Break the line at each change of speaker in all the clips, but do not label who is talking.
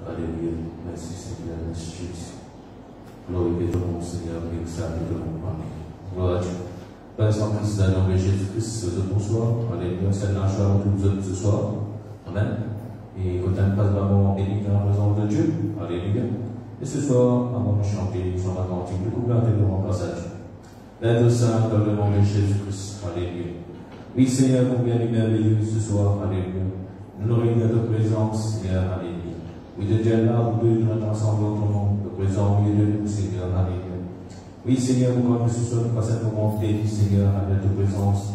Alléluia. Merci Seigneur, merci Jésus. Glorifié ton nom Seigneur, exalté ton nom, Amen. Gloire à Dieu. Père Saint-Christ, dans le nom de Jésus-Christ, ce bonsoir. Alléluia. C'est la joie de vous ce soir. Amen. Et quand on passe vraiment béni dans la présence de Dieu. Alléluia. Et ce soir, avant de chanter, nous sommes attentifs de regarder le passage. L'être saint dans le nom de Jésus-Christ. Alléluia. Oui, Seigneur, combien de merveilleux ce soir. Alléluia. Nous nous réunissons de présence, Seigneur. Alléluia. Oui, de Dieu là, vous deux, nous sommes ensemble dans ton nom, de présent au milieu de nous, Seigneur. Alléluia. Oui, Seigneur, nous que ce soit, nous passons un moment béni, Seigneur, à notre présence.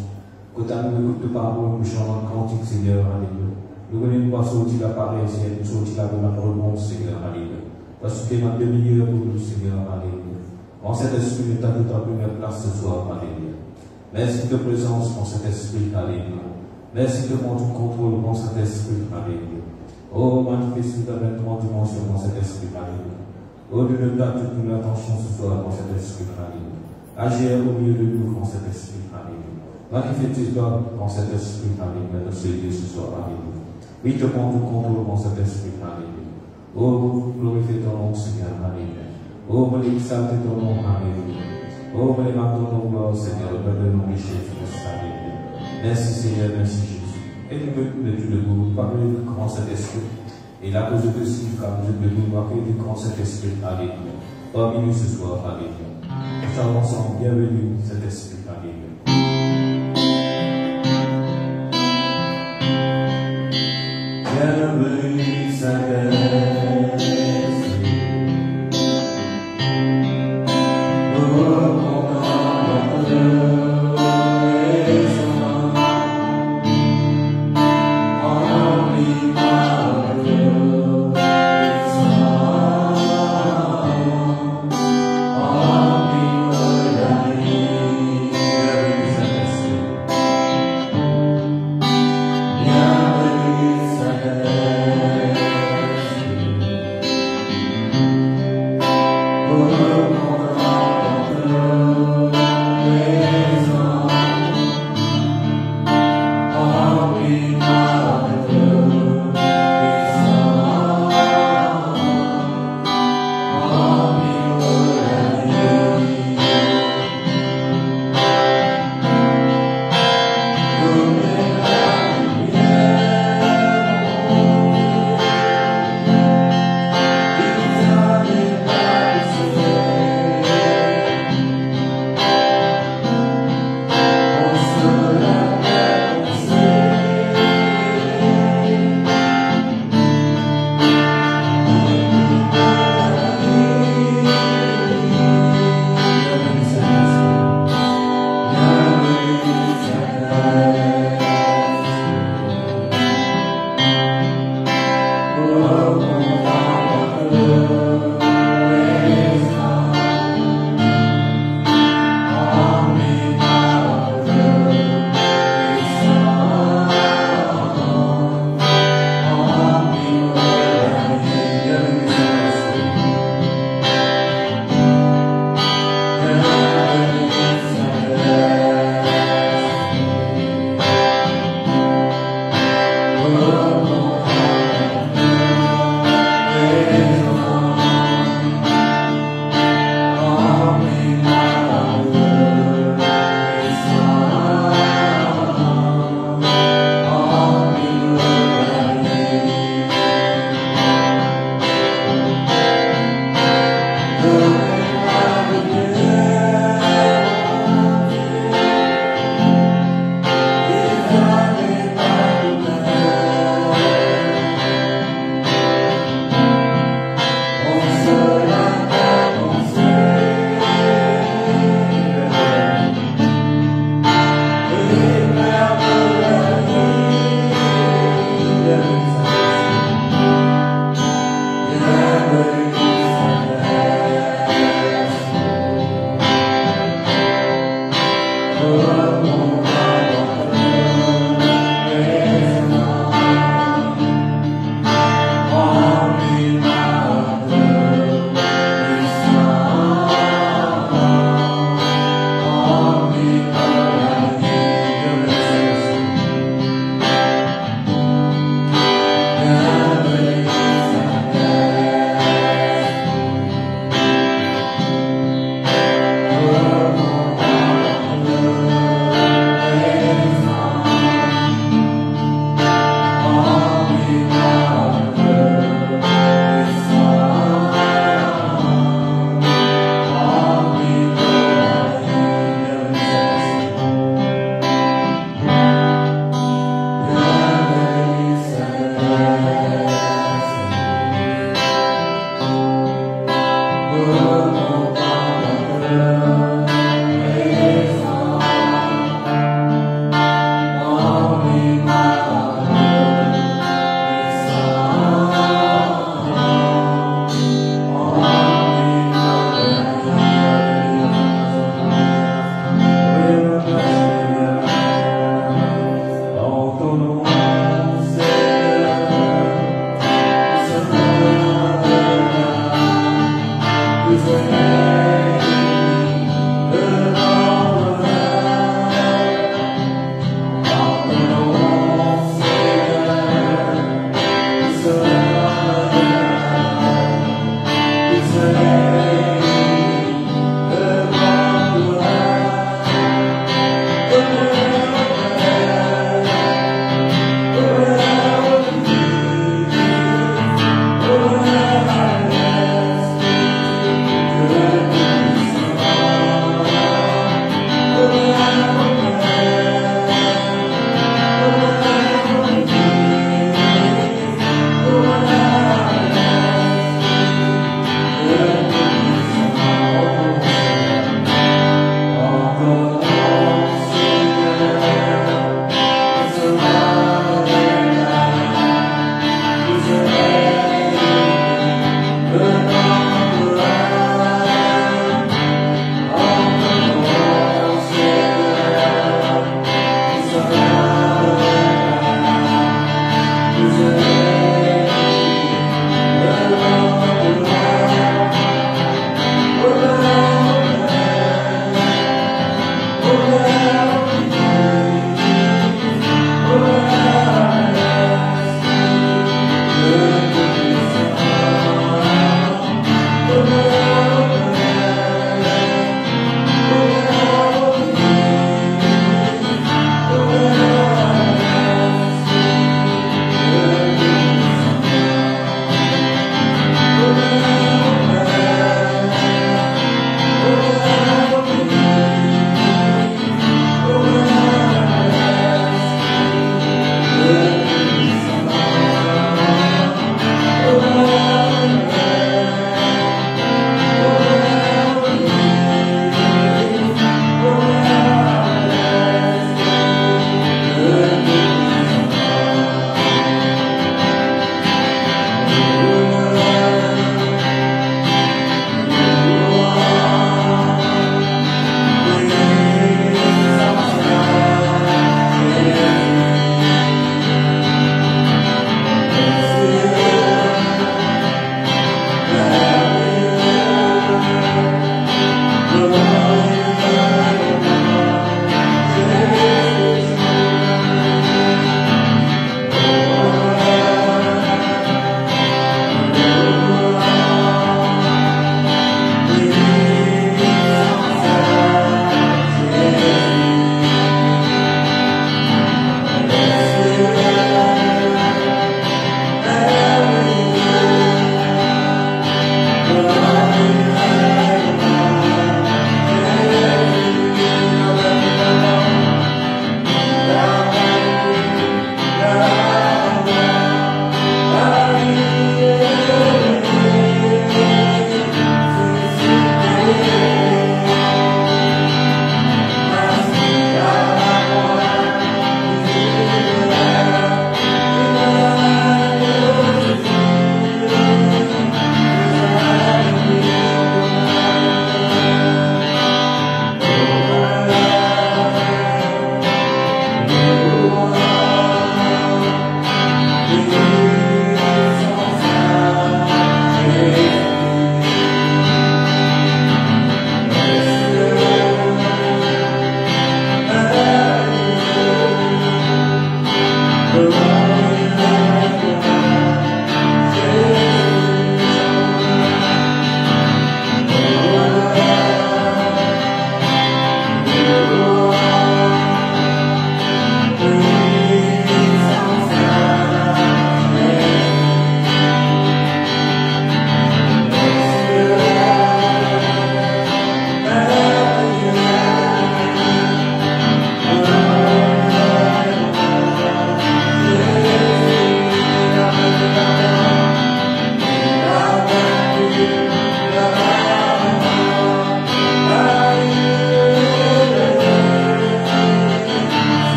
Quand nous écoutons de parole, nous chantons le cantique, Seigneur. Alléluia. Nous voulons pas sortir la parole, Seigneur, nous sortir la réponse, Seigneur. Alléluia. Parce que notre meilleur pour nous, Seigneur. Alléluia. En cet esprit, nous t'avons ta première place ce soir. Alléluia. Merci de présence en cet esprit. Alléluia. Merci de mon contrôle en cet esprit. Alléluia. Oh, manifeste avec toi dimension dans cet esprit. Alléluia. Oh, Dieu, nous donne toute l'attention ce soir dans cet esprit. Alléluia. Agir au milieu de nous dans cet esprit. Alléluia. Manifeste-toi dans cet esprit. Alléluia. De ce Dieu ce soir. Alléluia. Oui, te prends tout contrôle dans cet esprit. Alléluia. Oh, glorifie ton nom, Seigneur. Alléluia. Oh, me exalte ton nom. Alléluia. Oh, me ton nom, Seigneur. Dans le nom de Jésus-Christ. Alléluia. Merci, Seigneur. Merci, Jésus. Et nous venons de tout le monde parler du grand Saint-Esprit. Et la cause de ceci, car nous devons marquer du grand Saint-Esprit. Alléluia. Parmi nous ce soir. Alléluia. Nous sommes ensemble. Bienvenue, Saint-Esprit. Alléluia. Bienvenue, Saint-Esprit.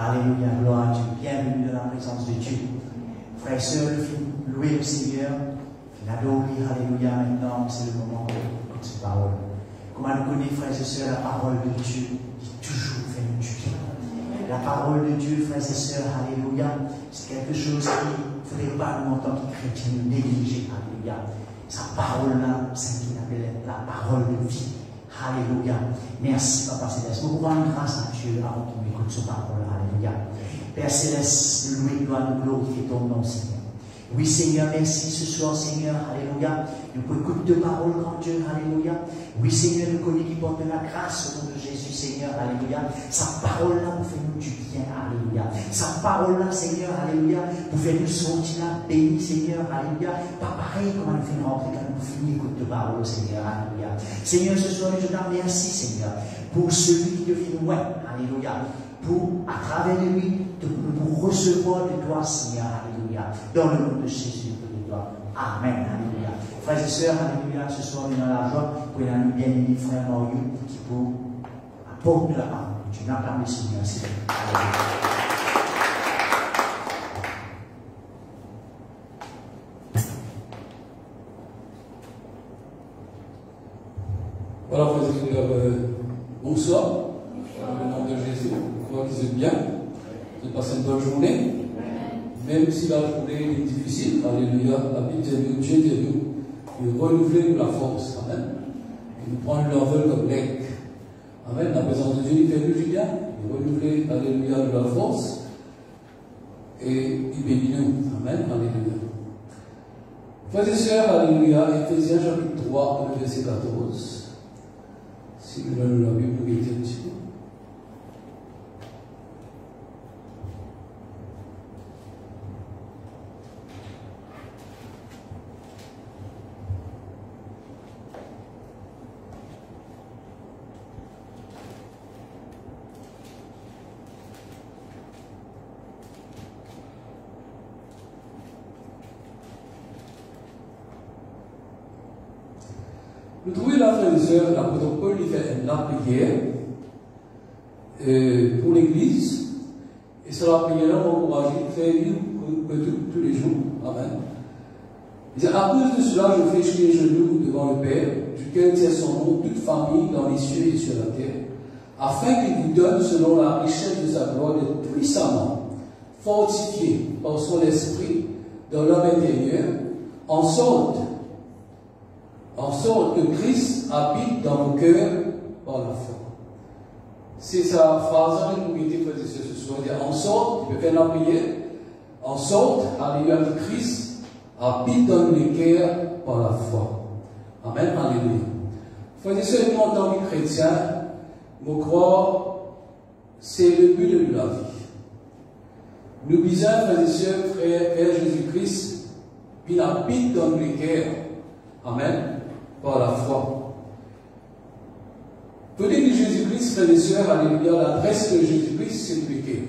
Alléluia, gloire à Dieu. Bienvenue dans la présence de Dieu. Frères et sœurs, louez le Seigneur. L'adorer, alléluia, maintenant, c'est le moment d'écouter cette parole. Comment nous connaissons, frères et sœurs, la parole de Dieu qui toujours fait nous du bien. La parole de Dieu, frères et sœurs, alléluia, c'est quelque chose qui ne faudrait pas nous, en tant que chrétiens, nous négliger, alléluia. Sa parole-là, c'est ce qu'il appelle la parole de vie. Alléluia. Merci, Papa Céleste. Nous rendons grâce à Dieu avant qu'on écoute sa parole. Alléluia. Père Céleste, louer, gloire, nous glorifier ton nom, Seigneur. Oui, Seigneur, merci ce soir, Seigneur. Alléluia. Nous pouvons écouter de parole, grand Dieu. Alléluia. Oui, Seigneur, nous connaissons qui porte la grâce au nom de Jésus, Seigneur. Alléluia. Sa parole-là pour faire nous du bien. Alléluia. Sa parole-là, Seigneur. Alléluia. Pour faire nous sortir là, béni, Seigneur. Alléluia. Pas pareil comme on fait rentrer quand nous finissons d'écouter de parole, Seigneur. Alléluia. Seigneur, ce soir, je te remercie, Seigneur, pour celui qui devient loin. Alléluia. Pour, à travers de lui, pour recevoir de toi, Seigneur. Alléluia. Dans le nom de Jésus, de toi. Amen. Alléluia. Frères et sœurs, alléluia, ce soir, on est dans la joie pour les amis bien-aimés, frère Mauriou, qui pour apporter la parole. Tu n'as pas mis Seigneur, c'est
Voilà, frères et sœurs, bonsoir. Dans le nom de Jésus, je crois que vous êtes bien. Vous avez passé une bonne journée. Même si la journée est difficile, alléluia, la Bible dit que Dieu dit de renouveler la force. Amen. Et nous prendre l'envol comme l'aigle. Amen. La présence de Dieu, il fait du bien. Il renouveler, alléluia, de la force. Et il bénit nous. Amen. Alléluia. Frères et sœurs, alléluia, Éphésiens chapitre 3, le verset 14. Si vous avez la Bible, vous mettez un petit peu. Vous trouvez là, frères et sœurs, l'apôtre Paul il fait la prière pour l'Église. Et sur la prière-là, on va encourager de faire tous les jours. Amen. Il dit, à cause de cela, je fléchis les genoux devant le Père, duquel tient son nom toute famille dans les cieux et sur la terre, afin qu'il vous donne, selon la richesse de sa gloire, d'être puissamment fortifié par son esprit dans l'homme intérieur, en sorte que Christ habite dans nos cœurs par la foi. C'est sa phrase que nous mettons ce soir. En sorte, il peut faire la prière, en sorte, alléluia, que Christ habite dans les cœurs par la foi. Amen, alléluia. Frères et sœurs, nous en tant que chrétiens, nous croyons, c'est le but de la vie. Nous disons, frères et sœurs, frère Jésus-Christ, il habite dans les cœurs. Amen. Par la foi. Vous dites que Jésus-Christ, frères et sœurs, alléluia, l'adresse de Jésus-Christ, c'est le péché.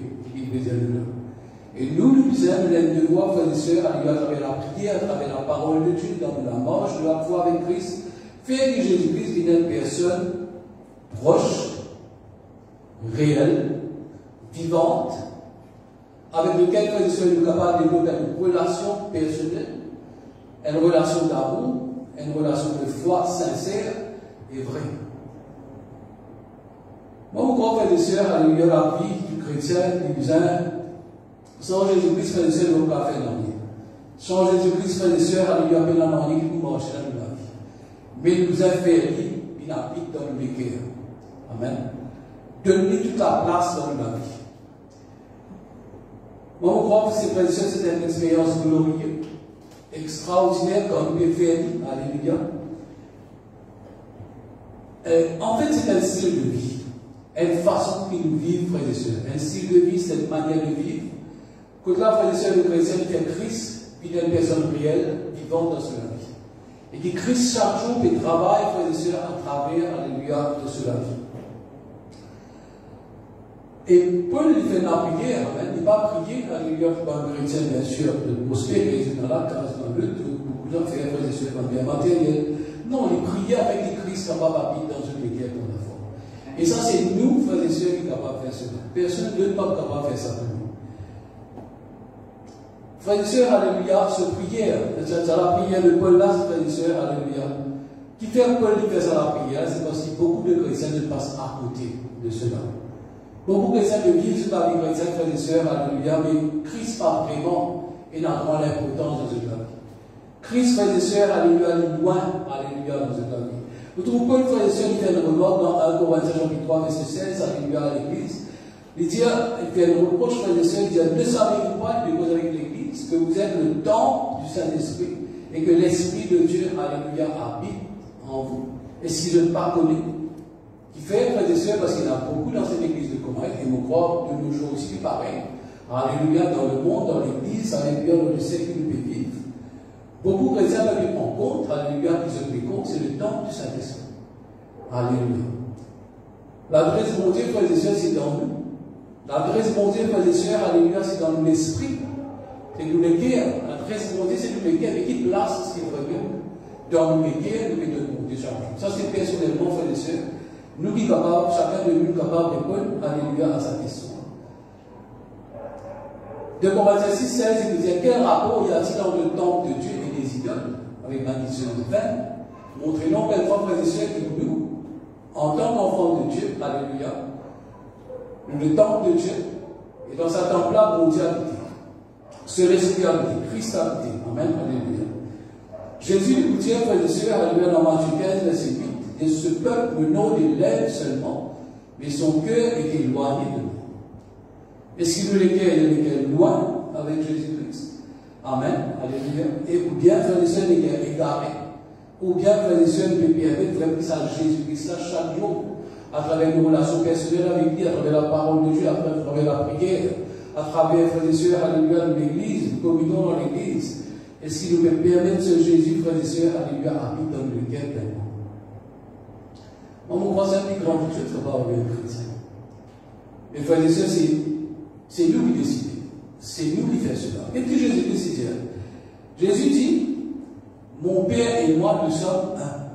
Et nous disons, les devoirs, frères et sœurs, alléluia, à travers la prière, à travers la parole de Dieu, dans la marche de la foi avec Christ, faire que Jésus-Christ devienne une personne proche, réelle, vivante, avec laquelle, frères et sœurs, nous sommes capables de développer une relation personnelle, une relation d'amour, une relation de foi sincère et vraie. Moi, je crois, frères et sœurs, alléluia, la vie du chrétien, du besoin, sans Jésus-Christ, frères et sœurs, nous ne pouvons pas faire l'avenir. Sans Jésus-Christ, frères et sœurs, alléluia, il y a un avenir qui nous marche dans la vie. Mais nous avons fait lui, il habite dans le cœur. Amen. Donne-lui toute la place dans la vie. Moi, je crois que ces frères et sœurs, c'est une expérience glorieuse, extraordinaire, quand nous pouvons faire, alléluia. En fait, c'est un style de vie, une façon que nous vivons, frères et sœurs. Un style de vie, c'est une manière de vivre. Quand là, frères et sœurs, le chrétien fait Christ, puis il est une personne réelle, vivante dans cela vie. Et que Christ, chaque jour, peut travailler, frères et sœurs, à travers, alléluia, de cela vie. Et Paul, il fait la prière, il n'est pas prié, alléluia, pour un chrétien, bien sûr, de prospérer, c'est dans la grâce, dans le lutte, beaucoup de gens font, frères et sœurs, bien matériel. Non, il priait avec Christ, capable d'habiter dans une église pour la foi. Et ça, c'est nous, frères et sœurs, qui sommes capables de faire cela. Personne n'est pas capable de faire ça pour nous. Frères et sœurs, alléluia, ce prière, c'est la prière de Paul là, frères et sœurs, alléluia. Qui fait Paul qui fait ça la prière, c'est parce que beaucoup de chrétiens ne passent à côté de cela. Beaucoup de chrétiens ne vivent sur la vie chrétienne, frères et sœurs, alléluia, mais Christ pas vraiment énormément l'importance dans cette vie. Christ, frères et sœurs, alléluia, est loin, alléluia, dans cette vie. Vous trouvez Paul, frères et sœurs, qui fait une remarque dans 1 Corinthiens chapitre 3, verset 16, alléluia, à l'église. Il fait un reproche, frères et sœurs, il dit, ne savez-vous pas, de cause avec l'église, que vous êtes le temple du Saint-Esprit et que l'Esprit de Dieu, alléluia, habite en vous. Est-ce qu'il ne pas connaît? Qui fait, frères et sœurs, parce qu'il y en a beaucoup dans cette église de Corinthe, et nous croyons de nos jours aussi pareil. Alléluia, dans le monde, dans l'église, alléluia, dans le siècle que nous vivons. Beaucoup de chrétiens peuvent prendre compte, alléluia, qui se prennent compte, c'est le temple du Saint-Esprit. Alléluia. L'adresse de mon Dieu, frères et sœurs, c'est dans nous. L'adresse de mon Dieu, frères et sœurs, alléluia, c'est dans l'esprit. C'est nous les guerres. L'adresse de mon Dieu, c'est nous les guerres. Mais qui place ce qui est vrai dans nous les guerres, nous les donnons déjà. Ça, c'est personnellement, frères et sœurs. Nous qui sommes capables, chacun de nous capable de répondre, alléluia, à sa question. De Corinthiens 6, 16, il nous dit quel rapport y a-t-il entre le temple de Dieu et des idoles, avec Matthieu 20? Montrez-nous quelquefois, frères et sœurs, que nous, en tant qu'enfants de Dieu, alléluia, le temple de Dieu, et dans sa temple-là, mon Dieu a habité. Ce Esprit a habité, Christ a habité. Amen, alléluia. Jésus lui dit, frères et sœurs, alléluia, dans Matthieu 15, verset 8, et ce peuple me nom des lèvres seulement, mais son cœur est éloigné de moi. Est-ce qu'il nous est loin avec Jésus-Christ? Amen, alléluia. Et ou bien, frères et sœurs, les cœurs égarés, ou bien, frères et sœurs, nous permettre de faire ça à Jésus-Christ chaque jour, à travers nos relations personnelles avec lui, à travers la parole de Dieu, à travers la prière, à travers, frères et sœurs, alléluia, de l'église, nous communions dans l'église. Est-ce qu'il nous peut permettre ce Jésus, frères et sœurs, alléluia, habite dans le cœur pleinement? Moi, mon crois c'est un plus grand que je ne pas avec un chrétien. Mais frères et sœurs, c'est nous qui décidons. C'est nous qui faisons cela. Qu'est-ce que Jésus décide? Jésus dit, mon Père et moi, nous sommes un.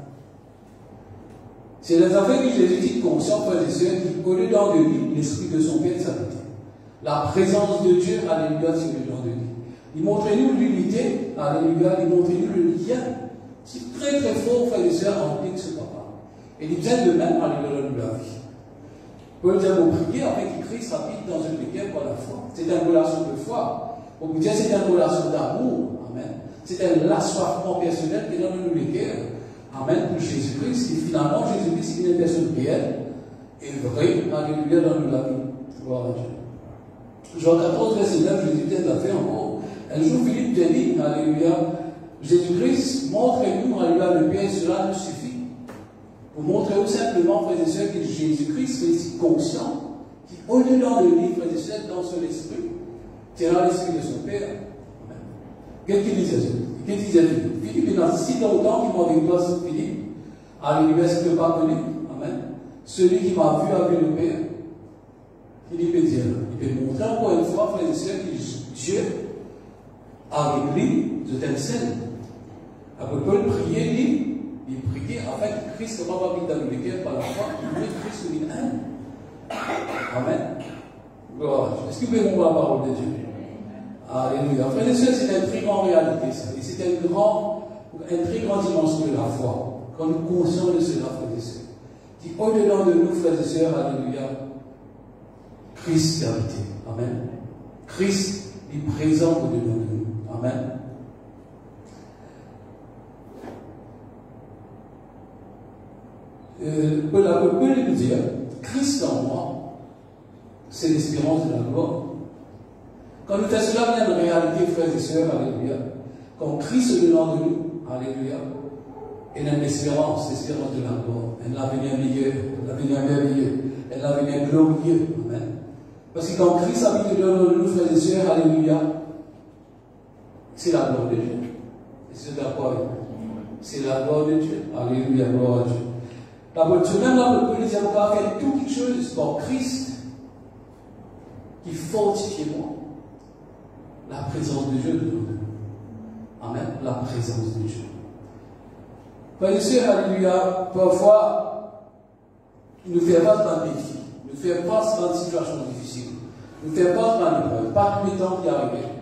C'est les affaires que Jésus dit conscient, frères et sœurs, qui au-dedans de lui, l'esprit de son Père s'habite. La présence de Dieu, alléluia, c'est au-dedans de lui. Il montre-nous l'unité, alléluia, il montre-nous le lien. C'est très très fort, frères et sœurs, en que ce papa. Et il vient de même, alléluia, dans la vie. Paul dit, vous priez afin que Christ habite dans une prière par la foi. C'est une relation de foi. Pour vous dire, c'est une relation d'amour. Amen. C'est un assoiffement personnel qui donne nous les guerres. Amen. Pour Jésus-Christ. Et finalement, Jésus-Christ est une personne réelle et vraie. Alléluia, dans la vie. Gloire à Dieu. Jean 14, verset 9, Jésus dit à faire encore. Un jour, Philippe dit, alléluia, Jésus-Christ, montrez-nous, alléluia, le Père, cela nous suffit. Vous montrez-vous simplement, frères et sœurs, que Jésus-Christ est si conscient, qui au-dedans de lui, frères et sœurs, dans son esprit, tirant l'esprit de son Père. Qu'est-ce qu'il disait? Qu'est-ce qu'il disait Philippe? Philippe, il a si longtemps qu'il m'a dit, toi, Philippe, à l'université de Pardonner. Amen. Celui qui m'a vu a vu le Père. Philippe peut dire, il peut montrer encore une fois, frères et sœurs, que Dieu, avec lui, de telle scène. Après Paul priait, lui, il priait afin que Christ soit pas mis dans le cœur par la foi, il veut que Christ soit un. Amen. Gloire. Est-ce que vous pouvez voir la parole de Dieu? Alléluia. Frères et sœurs, c'est une très grande réalité, ça. Et c'est une très grande dimension de la foi. Quand nous conscients de cela, frères et sœurs. Qui au-dedans de nous, frères et sœurs, alléluia, Christ est habité. Amen. Christ est présent au-dedans de nous. Amen. Paul nous dit, Christ en moi, c'est l'espérance de la gloire. Quand nous faisons cela, il y a une réalité, frères et sœurs, alléluia. Quand Christ est dedans de nous, alléluia, il y a une espérance, l'espérance de la gloire. Un avenir meilleur, l'avenir merveilleux, un avenir glorieux. Amen. Parce que quand Christ habite dedans de nous, frères et sœurs, alléluia, c'est la gloire de Dieu. Et c'est la gloire. C'est la gloire de Dieu. Alléluia, gloire à Dieu. Même là, le Paul dit, on va faire toute chose pour Christ qui fortifie moi. La présence de Dieu de nous. Amen. La présence de Dieu. Frères et sœurs, alléluia, parfois, nous fait face à un défi, nous fait face à une situation difficile, nous fait face à une épreuve, pas tous les temps qui arrivent.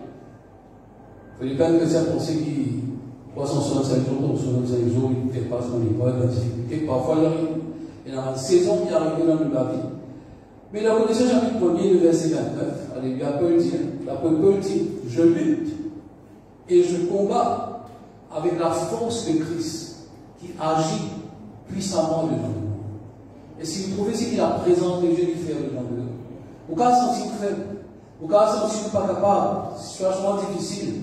Philippins que c'est pensé qui 365 jours, 365 jours, il fait face à une épreuve, à une difficulté, parfois il arrive, il y a une saison qui arrive dans la vie. Mais la Colossiens chapitre 1er, le verset 29, alléluia, Paul dit, je lutte et je combats avec la force de Christ qui agit puissamment dedans de nous. Et si vous trouvez ce qu'il a présence de Dieu qui fait dedans de nous, vous pouvez sentir faible, vous pouvez sentir pas capable, situation difficile.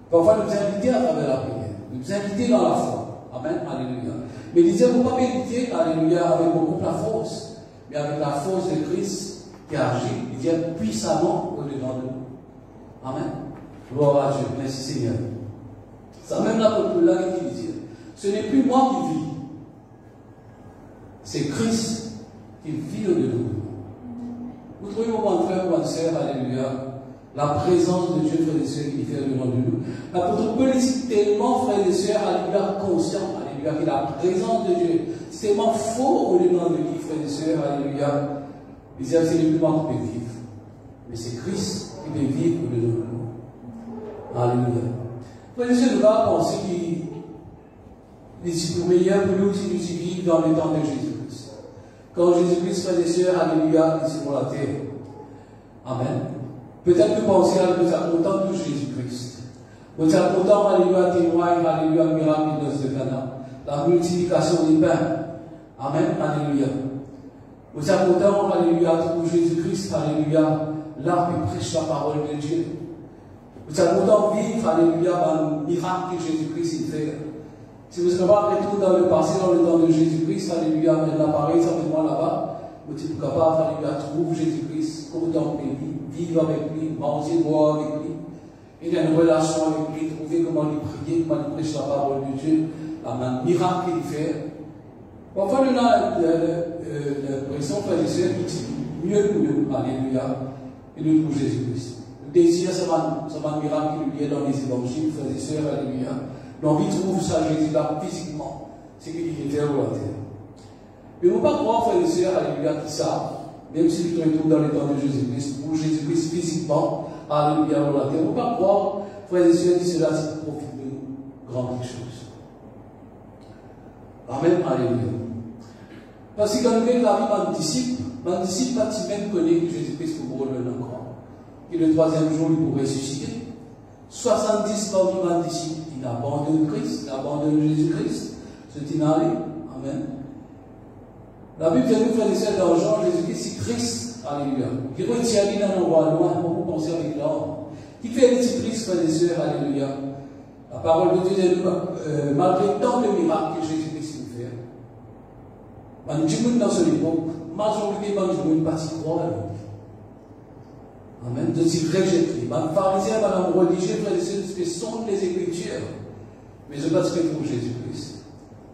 Parfois, nous inviter à travers la prière, nous inviter dans la foi. Amen, alléluia. Mais il disait, vous ne pouvez pas méditer, alléluia, avec beaucoup la force. Mais avec la force de Christ qui agit, il vient puissamment au-devant de nous. Amen. Gloire à Dieu. Merci Seigneur. Ça même l'apôtre là qui dit, ce n'est plus moi qui vis, c'est Christ qui vit au-dedans de nous. Vous trouvez, mon frère, ma soeur, alléluia, la présence de Dieu, frères et sœurs, qui fait au-devant de nous. L'apôtre Paul est tellement, frères et sœurs, alléluia, conscient, alléluia, que la présence de Dieu, c'est tellement faux au-dedans de lui, frères et sœurs, alléluia. Il dit, c'est le plus moi qui peut vivre. Mais c'est Christ qui peut vivre au-dedans de nous. Alléluia. Frères et sœurs, nous allons penser qu'il est meilleur pour nous si nous vivons dans le temps de Jésus-Christ. Quand Jésus-Christ, frères et sœurs, alléluia, est sur la terre. Amen. Peut-être que penser à nous sommes contents de Jésus-Christ. Nous sommes contents, alléluia, témoigne, alléluia, miracle de Cana. La multiplication des pains. Amen, alléluia. Nous sommes contents, alléluia, pour Jésus-Christ, alléluia, là qui prêche la parole de Dieu. Nous sommes contents de vivre, alléluia, dans le miracle que Jésus-Christ fait. Si vous ne pas retourner dans le passé, dans le temps de Jésus-Christ, alléluia, mais l'appareil, ça fait moi là-bas, vous êtes capable, alléluia, trouver Jésus-Christ, contempler lui, vivre avec lui, manger, boire avec lui. Il a une relation avec lui, trouver comment lui prier, comment lui prêcher la parole de Dieu, la miracle qu'il fait. Parfois, on a l'impression, frères et sœurs, qu'il dit mieux que nous, alléluia, et nous trouvons Jésus-Christ. Le désir, c'est un miracle qui lui est dans les évangiles, frères et sœurs, alléluia. L'envie de trouver ça, Jésus-là, physiquement, c'est qu'il était sur la terre. Mais on ne peut pas croire, frères et sœurs, alléluia, qui savent, même si nous trouvons dans les temps de Jésus-Christ, pour Jésus-Christ physiquement, alléluia, sur la terre. On ne peut pas croire, frères et sœurs, qui cela profite de nous, grandes choses. Amen, alléluia. Parce que quand nous voyons la vie de disciple pas même connaît que Jésus-Christ pour le encore. Et le troisième jour, il pourrait ressusciter. 70 parmi mes disciples, ils abandonnent Christ, ils abandonnent Jésus-Christ. C'est inallé. Amen. La Bible dit, nous, frères et sœurs, dans Jean, Jésus-Christ, c'est Christ. Alléluia. Qui retient dans un endroit loin pour vous penser avec l'homme. Qui fait les petits Christ, frères et sœurs, alléluia. La parole de Dieu dit, malgré tant de miracles que Jésus-Christ nous fait, dans son époque, majorité de gens ne pas y croire. Amen. De s'y rejeter. Les pharisiens, les religieux, frères et sœurs, ce sont les Écritures. Mais je ne pas ce que pour Jésus-Christ.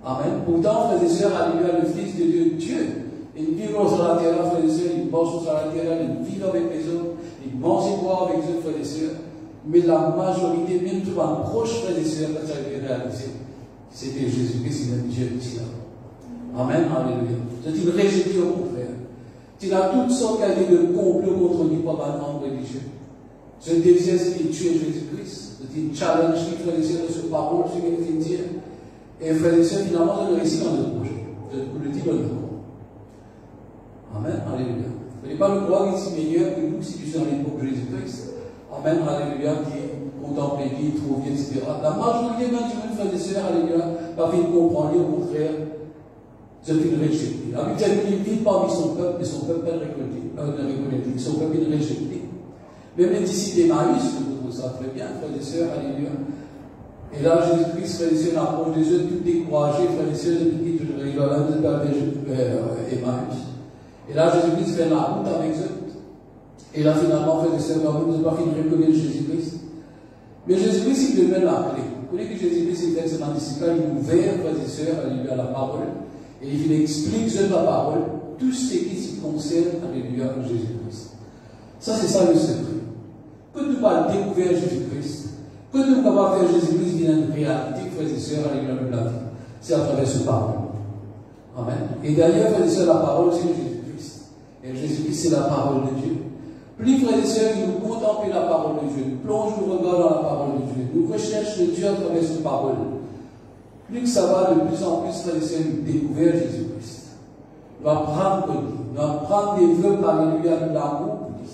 Amen. Pourtant, frères et sœurs, alléluia, le Fils de Dieu, il vit sur la terre, frères et sœurs, il marche sur la terre, il vit avec les autres, il mange et boit avec eux, frères et sœurs. Mais la majorité, même tout un proche, frères et sœurs, quand ça a été réalisé, c'était Jésus-Christ, il a dit Dieu ici là. Amen, alléluia. C'est une rejeté au contraire. Il a toutes sortes de complots contre lui par un nombre religieux. Ce désir, c'est de tuer Jésus-Christ. C'est une challenge qui frères et sœurs sur parole, sur ce qu'il fait dire. Et frères et sœurs, finalement, c'est le récit dans notre projet. Je le dis dans notre corps. Amen, alléluia. Vous n'avez pas le croire qu'il est meilleur que nous si tu es dans l'époque de Jésus-Christ. Amen, alléluia, qui contemple les vies, trouve, etc. La majorité même du monde, frères et sœurs, alléluia, pas fait comprendre, au contraire, c'est une rejetée. La Bible dit qu'il vit parmi son peuple, mais son peuple est récolté. Son peuple est rejeté. Même les disciples d'Emmaüs, nous trouvons ça très bien, frères et sœurs, alléluia. Et là, Jésus-Christ, frères et sœurs, approche des eux, tout découragé, frères et sœurs, depuis qu'il il va là, Emmaüs. Et là, Jésus-Christ fait la route avec eux. Et là, finalement, frères et sœurs, nous n'avons pas fini de reconnaître Jésus-Christ. Mais Jésus-Christ, il donne la clé. Vous connaissez que Jésus-Christ, il fait ce disciple, il est ouvert, frères et sœurs, alléluia, la parole. Et il explique de la parole tout ce qui s'y concerne, alléluia, Jésus-Christ. Ça, c'est ça le secret. Que nous allons découvrir Jésus-Christ, que nous allons faire Jésus-Christ vient une réalité, frères et sœurs, alléluia, de la vie. C'est à travers ce parole. Amen. Et d'ailleurs, frères et sœurs, la parole, c'est Jésus-Christ. Et Jésus-Christ, c'est la parole de Dieu. Plus, frères et sœurs, nous contemplons la parole de Dieu, nous plongeons nos regards dans la parole de Dieu, nous recherchons Dieu à travers cette parole. Plus que ça va, de plus en plus, frères et sœurs, nous découvrir Jésus-Christ. Nous apprendre que lui, nous apprendre des vœux, alléluia, de l'amour pour lui.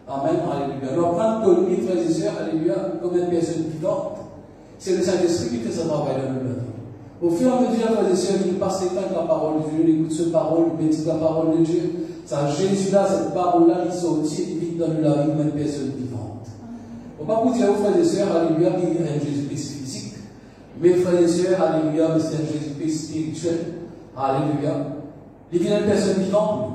Amen, alléluia. Nous apprendre que lui, frères et sœurs, alléluia, comme une personne vivante. C'est le Saint-Esprit qui fait sa travail dans notre vie. Au fur et à mesure, frères et sœurs, il passe les temps avec la parole de Dieu, il écoute cette parole, il médite la parole de Dieu. Ça, Jésus-là, cette parole-là, il sortit, il vit dans la vie comme une personne vivante. On va pas vous dire, frères et sœurs, alléluia, qu'il y a un Jésus-Christ physique. Mais, frères et sœurs, alléluia, mais c'est un Jésus-Christ spirituel. Alléluia. Il vient une personne vivante,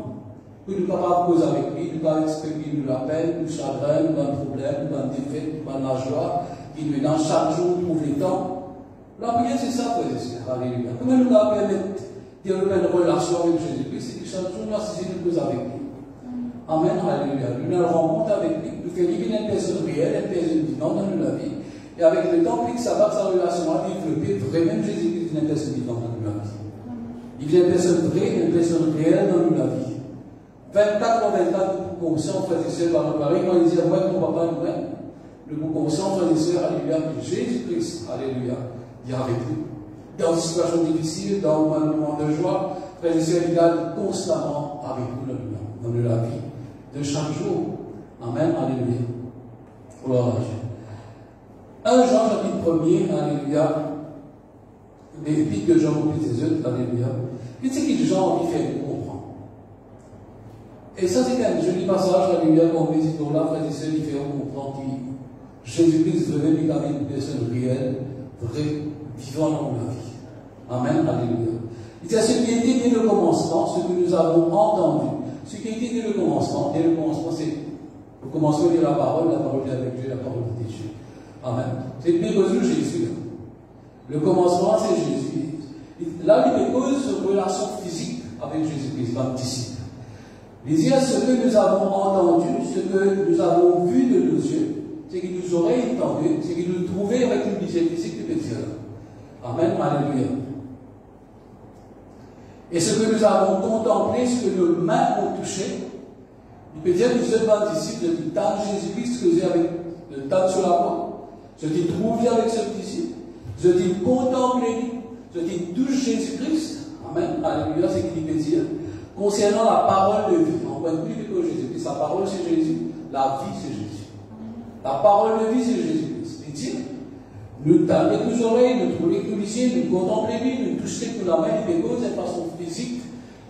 nous. Nous sommes capables de causer avec lui, nous sommes expliquer nous la peine, nous chagrin, nous avons un problème, nous avons une défaite, nous avons la joie. Il nous dans chaque jour, nous trouve les temps. La prière, c'est ça, frères et sœurs. Alléluia. Comment nous va permettre de développer une relation avec Jésus-Christ? C'est que chaque jour, nous assistons une cause avec lui. Amen. Alléluia. Nous nous rencontrons avec lui. Nous faisons vivre une personne réelle, une personne vivante dans la vie. Et avec le temps, plus que ça va, sa relation à développer, vraiment Jésus-Christ est une personne vivante dans la vie. Il vient une personne vraie, une personne réelle dans la vie. 24 ou 24, nous sommes conscients, frères et sœurs, par le mari, quand il dit, moi, ton papa, nous-mêmes. Nous sommes conscients, frères et sœurs, alléluia, que Jésus-Christ, alléluia, il est avec nous. Dans une situation difficile, dans un moment de joie, frères et sœurs, il est constamment avec nous dans la vie de chaque jour. Amen, alléluia. Gloire à Dieu. 1 Jean, chapitre 1er, alléluia. L'épître de Jean au Pétéseux, alléluia. Qu'est-ce que Jean envie de faire nous comprendre? Et ça, c'est un joli passage, alléluia, qu'on médite là, frères et sœurs, il fait comprendre que Jésus-Christ venait lui avec une personne réelle, vraie, vivant dans la vie. Amen, alléluia. Il dit à ce qui était dès le commencement, ce que nous avons entendu, ce qui était dès le commencement, c'est le commencement de la parole est avec Dieu, la parole de Dieu. Amen. C'est le besoin de Jésus. Le commencement, c'est Jésus. Là, il pose une relation physique avec Jésus-Christ, comme disciple. Il dit à ce que nous avons entendu, ce que nous avons vu de nos yeux, ce qui nous aurait entendu, ce qui nous trouvait avec une visée physique de Dieu. Amen, alléluia. Et ce que nous avons contemplé, ce que nos mains ont touché, il peut dire que nous sommes disciples de tant Jésus-Christ que j'ai avec le tas sur la croix, ce qui trouve avec ce disciple, ce qui contemple, ce qui touche Jésus-Christ. Amen, alléluia, c'est ce qu'il peut dire. Concernant la parole de vie, on voit plus que Jésus-Christ. Sa parole, c'est Jésus. La vie, c'est Jésus. La parole de vie, c'est Jésus-Christ. Il dit, nous tendons nos oreilles, nous trouvons les policiers, nous contemplons lui, nous touchons tout la main, nous de façon physique.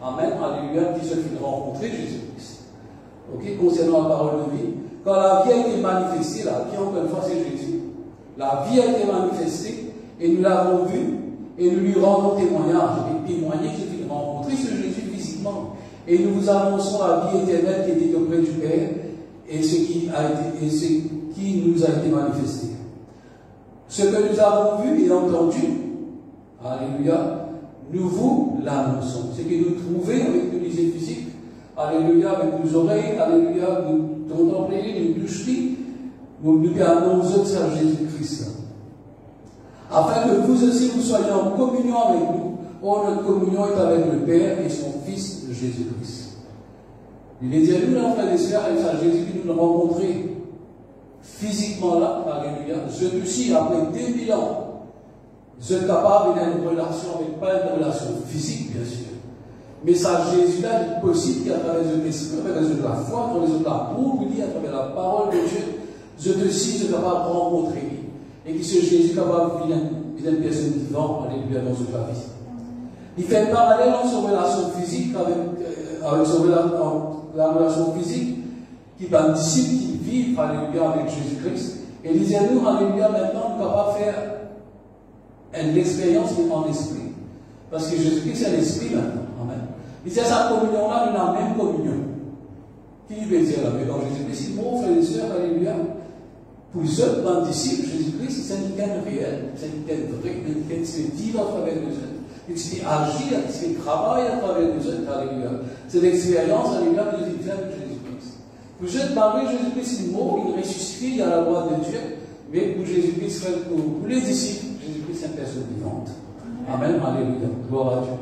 Amen, alléluia, qui se fait rencontrer Jésus-Christ. Ok, concernant la parole de vie, quand la vie a été manifestée, la vie, encore une fois, c'est Jésus. La vie a été manifestée, et nous l'avons vue, et nous lui rendons témoignage, et témoigner qui se fait rencontrer ce Jésus physiquement. Et nous vous annonçons la vie éternelle qui était auprès du Père, et ce qui nous a été manifesté. Ce que nous avons vu et entendu, alléluia, nous vous l'annonçons. Ce que nous trouvons avec nos yeux physiques, alléluia, avec nos oreilles, alléluia, nous contemplons, nous touchons, nous annonçons à Jésus-Christ. Afin que vous aussi vous soyez en communion avec nous. Or, notre communion est avec le Père et son Fils, Jésus-Christ. Il est dit à nous, frères et sœurs, avec ça, Jésus qui nous a rencontrés physiquement là, alléluia. Je aussi, après 2000 ans, je suis capable d'avoir une relation avec, pas une relation physique, bien sûr. Mais ça, Jésus-là, est possible qu'à travers l'esprit, à travers la foi, à travers l'amour, à travers la parole de Dieu, je suis capable de rencontrer. Et que ce Jésus est capable de vivre une personne vivante, alléluia, dans toute la vie. Il fait parallèle entre son relation physique avec la relation physique qui est un disciple qui vit, alléluia, avec Jésus-Christ. Et il disait, nous, alléluia, maintenant, nous sommes capables de faire une expérience en esprit. Parce que Jésus-Christ, c'est l'esprit maintenant. Amen. Il disait, cette communion-là, nous avons la même communion. Qui veut dire là, mais quand Jésus-Christ, c'est mon frère et sœur, alléluia. Pour les autres, dans le disciple, Jésus-Christ, c'est une quête réelle, c'est une quête vraie, une quête qui se vit à travers nous autres, qui se agit, qui se travaille à travers nous autres, alléluia. C'est l'expérience, alléluia, que Jésus fait avec Jésus-Christ. Pour les autres, Marie, Jésus-Christ, c'est mort, il ressuscite à la gloire de Dieu, mais pour Jésus-Christ, pour les disciples, Jésus-Christ, c'est une personne vivante. Amen, alléluia, gloire à Dieu.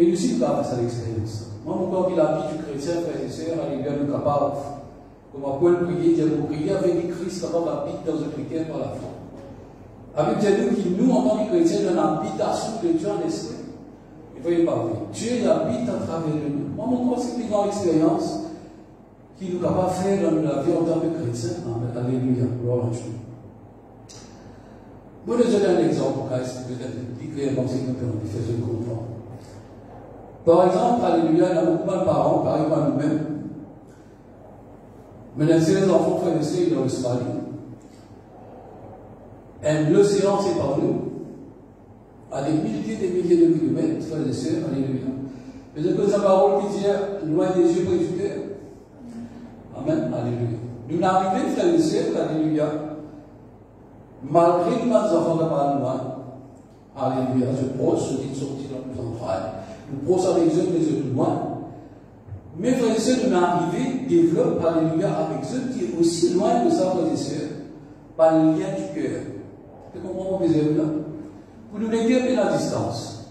Et nous aussi, nous avons fait cette expérience. Moi, mon corps, il a vie du chrétien, frères et sœurs, alléluia, nous capables, comme on peut le prier, dire pour prier avec Christ, capable d'habiter dans un chrétien par la foi. Avec Dieu qui, nous, en tant que chrétiens, nous avons une habitation de Dieu en esprit. Il ne voyez pas, Dieu il habite à travers nous. Moi, mon corps, c'est une grande expérience qui nous est capable de faire dans la vie en tant que chrétien. Alléluia, gloire à Dieu. Moi, je vais donner un exemple, car c'est peut-être plus clair comme c'est que nous faisons comprendre. Par exemple, alléluia, il y a beaucoup de parents, par exemple à nous-mêmes. Maintenant, si les enfants frères et sœurs dans l'Australie, et l'océan c'est par nous, à des milliers de kilomètres, frères et sœurs, alléluia. Mais c'est que sa parole qui dit loin des yeux près du cœur. Amen, alléluia. Nous arrivons, frères et sœurs, alléluia, malgré nos enfants qui parlent loin, alléluia, je brosse, je dis sortir dans nos enfants. Nous brossons avec eux, les eux loin. Mais frères et sœurs, nous arrivons, développe, alléluia, avec eux qui est aussi loin de ça, frères et sœurs, par le lien du cœur. Vous comprenez mon plaisir là? Vous nous mettez à la distance.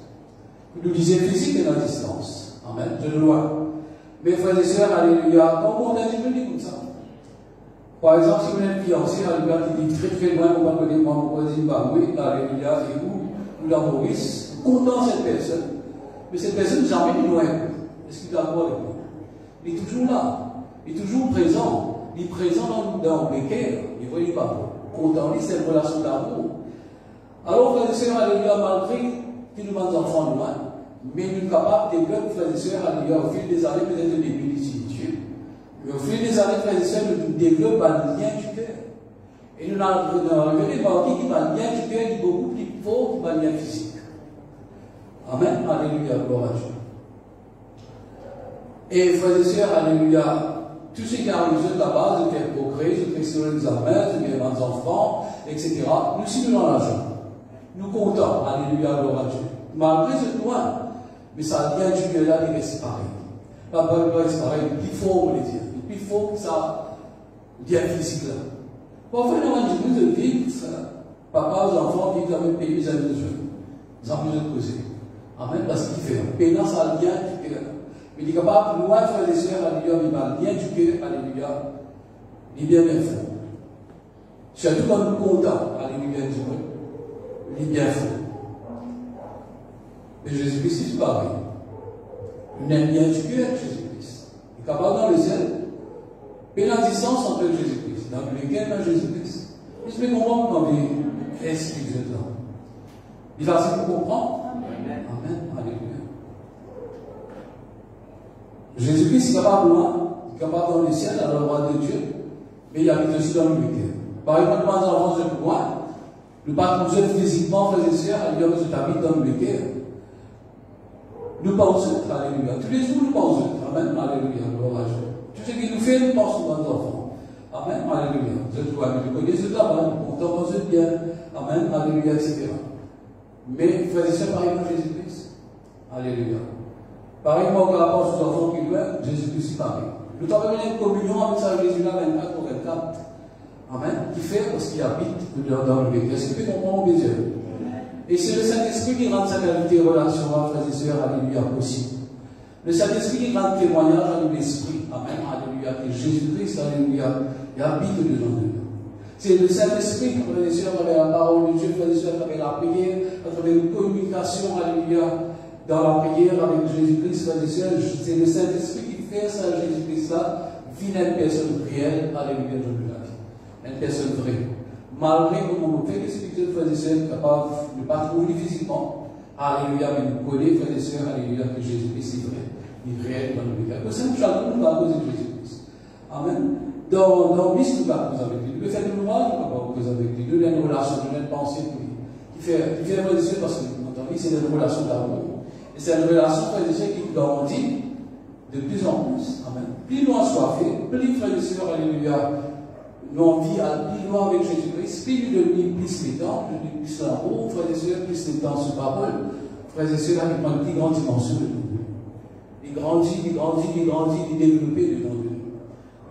Vous nous disiez physique et à la distance. Amen, de loin. Mais frères et sœurs, alléluia, comment on a dit comme ça? Par exemple, si vous êtes fiancé, alléluia, qui dit très très loin, on va connaître moi, mon voisin, bah oui, alléluia, et vous, nous la Maurice, content cette personne. Mais cette personne, jamais n'est loin. Est-ce qu'il est d'accord avec moi? Il est toujours là. Il est toujours présent. Il est présent dans les cœurs. Il ne voyait pas. Content, c'est une relation d'amour. Alors, frères et sœurs, alléluia, malgré que nous avons des enfants loin, mais nous sommes capables de développer, frères et sœurs, alléluia, au fil des années, peut-être des début spirituel. Mais au fil des années, frères et sœurs, nous développons un lien du cœur. Et nous avons révélé par qui va le lien du cœur est beaucoup plus fort que le lien physique. Amen, alléluia, gloire à Dieu. Et frères et sœurs, alléluia, tout ce qui arrive de la base, de faire progrès, de faire sur l'examen, de faire des enfants, etc., nous sommes dans l'argent. Nous comptons, alléluia, gloire à Dieu. Malgré ce loin, mais ça vient du Dieu là, il reste pareil. La Bible reste pareil, il est fort, on va dire. Il est fort que ça vient physique là. Parfois, nous avons dit, de vivre, papa, aux enfants, vivent dans le pays, ils ont besoin. Ils ont besoin de causer. Amen, parce qu'il fait un pénal, ça vient du cœur. Mais il est capable, loin, frères et sœurs, alléluia, il va bien du cœur, alléluia, il est bien fort. Surtout quand nous comptons, alléluia, il est bien fort. Mais Jésus-Christ, c'est pareil. Il aime bien du cœur, Jésus-Christ. Il est capable dans le ciel. Et la distance entre Jésus-Christ, dans le cœur de Jésus-Christ. Je vais comprendre comment il est ce qu'il est là. Il est facile pour comprendre. Amen, alléluia. Jésus-Christ est capable loin, il est capable dans le ciel, à l'endroit de Dieu, mais il habite aussi dans le cœur. Par exemple, quand nous avons de loin, nous partons physiquement, frères et sœurs, alléluia, nous habitons dans le cœur. Nous pensons, alléluia. Tous les jours, nous pensons. Amen, alléluia, gloire à Dieu. Tout ce qu'il nous fait, nous pensons à nos enfants. Amen, alléluia. Je dois nous connaître ce là-bas, nous comptons bien. Amen, alléluia, etc. Mais, frères et sœurs, pareil pour Jésus-Christ. Alléluia. Pareil, moi, quand on pense aux enfants qui meurent, Jésus-Christ, pareil. Nous avons une communion avec ça, Jésus-là, 24 pour 24. Amen. Qui fait parce qu'il habite dans le cœur. C'est que comprend mes yeux. Et c'est le Saint-Esprit qui rend sa qualité relation, frères et sœurs, alléluia, possible. Le Saint-Esprit qui rend témoignage à l'Esprit. Amen, alléluia. Et Jésus-Christ, alléluia, il habite dedans de nous. C'est le Saint-Esprit, frères et sœurs, avec la parole de Dieu, frères et sœurs, avec la prière, à travers une communication, alléluia, dans la prière avec Jésus-Christ, frères et sœurs. C'est le Saint-Esprit qui fait ça, Jésus-Christ-là, vit une personne réelle, alléluia, dans la vie. Une personne vraie. Malgré que nous fait les spirituels, frères et sœurs, capables de ne pas trouver physiquement, alléluia, mais nous connaît, frères et sœurs, alléluia, que Jésus-Christ est vrai, il est réel dans le cœur. Que ça nous chacun nous va causer de Jésus-Christ. Amen. Dans le bis, nous va causer avec lui. Le fait de nous voir, nous va causer avec lui. Nous avons une relation, nous avons une pensée pour lui. Qui fait frères et sœurs, parce que, entendez, c'est une relation d'amour. Et c'est une relation, frères et sœurs, qui grandit de plus en plus. Amen. Plus nous en soifés, plus frères et sœurs, alléluia, nous on vit à plus loin avec Jésus-Christ, plus de lui, plus les temps, plus l'amour, frères et sœurs, plus les temps sur parole, frères et sœurs, avec une plus grande dimension de nous. Il grandit, il développe devant nous.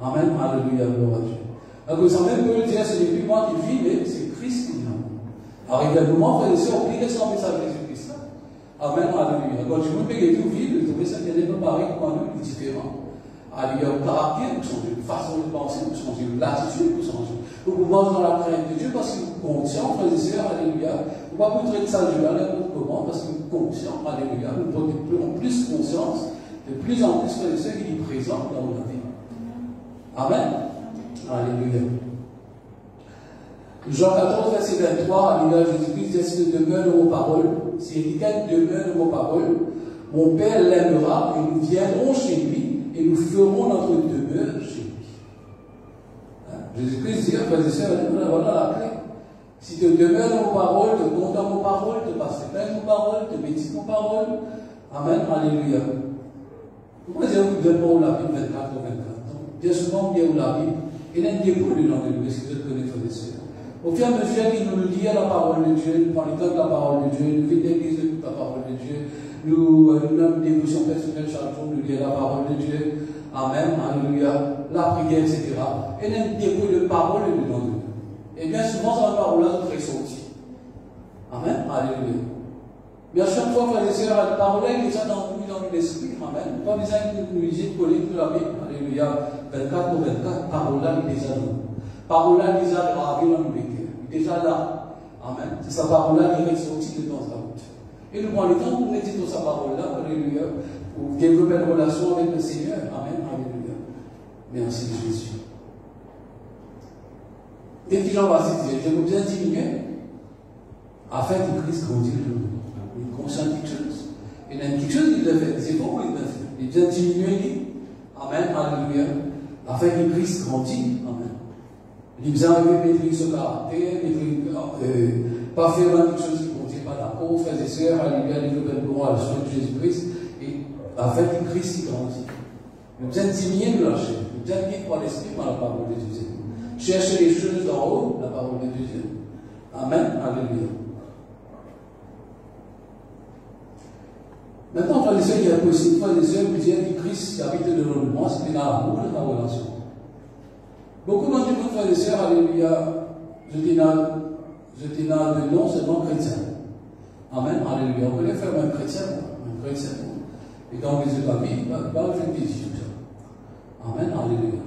Amen, alléluia, gloire à Dieu. Alors, ça même peut le dire, ce n'est plus moi qui vis, mais c'est Christ qui vit en nous. Arrive un moment, frères et sœurs, oubliez son message de Jésus-Christ. Amen, alléluia. Quand je me mets tout vide, je trouve ça qu'il y a des pareil pour nous, différent. Alléluia, le caractère pour changer, la façon de penser pour changer, l'attitude pour changer. Pour pouvoir dans la crainte de Dieu, parce que nous conscients, frères et sœurs, alléluia. On va pas traiter ça de n'importe comment, parce que nous conscients, alléluia. Nous prenons de plus en plus conscience, de plus en plus, frères et sœurs, qu'il est présent dans notre vie. Amen. Alléluia. Jean 14, verset 23, alléluia, Jésus-Christ dit, si tu demeures dans vos paroles, si quelqu'un demeure dans vos paroles, mon Père l'aimera et nous viendrons chez lui et nous ferons notre demeure chez lui. Hein? Jésus-Christ dit, frères et sœurs, voilà la clé. Si tu demeures dans vos paroles, te comptes dans vos paroles, te passes plein de vos paroles, te médites vos paroles. Amen, alléluia. Pourquoi dire que vous devez la Bible 24 ou 24? Donc, bien souvent, bien la Bible, il y a un dépôt de nom de Dieu, si vous connaissez, frères et sœurs. Au fur et à mesure qu'il nous lit à la parole de Dieu, nous prenons le temps de la parole de Dieu, nous vivons l'église de la parole de Dieu, nous avons une dévotion personnelle chaque jour, nous lisons la parole de Dieu, Amen, Alléluia, la prière, etc. Et il y a un dépôt de parole de nom de Dieu. Et bien souvent, dans la parole là, nous sommes sortis. Amen, Alléluia. Bien chaque fois, frères et sœurs, la parole est déjà dans l'esprit, Amen. Pas besoin de nous lire, de coller toute la Bible, Alléluia, 24 ou 24, parole là, il est déjà dans nous. Parole là, déjà gravé dans nos cœurs. Déjà là. Amen. C'est sa parole là qui est sortie de dans sa route. Et nous prenons le temps pour méditer sa parole là, alléluia, pour développer une relation avec le Seigneur. Amen. Alléluia. Merci Jésus. Et puis Jean va se dire, je veux bien diminuer afin que Christ grandisse le nous. Il conscient quelque chose. Il y a quelque chose qu'il a fait. C'est pourquoi il a fait. Il vient diminuer. Amen. Alléluia. Afin que Christ grandisse. Amen. Il vient maîtriser ce caractère, pas faire quelque chose qui ne contient pas d'accord, frères et sœurs, alléluia, développer le droit à la suite de Jésus-Christ, et afin que Christ grandisse. Il vient diminuer de la chair, il vient guider par l'esprit par la parole de Dieu. Chercher les choses d'en haut, la parole de Dieu. Amen, alléluia. Maintenant, frères et sœurs, il y a possible, frères et sœurs, vous dire que Christ habite dedans de moi, c'est dans l'amour de la relation. Beaucoup m'ont dit, frères et sœurs, alléluia, je dis non seulement chrétien. Amen, alléluia. On peut les faire un chrétien. Et quand vous êtes la vie, je dis tout ça. Amen, alléluia.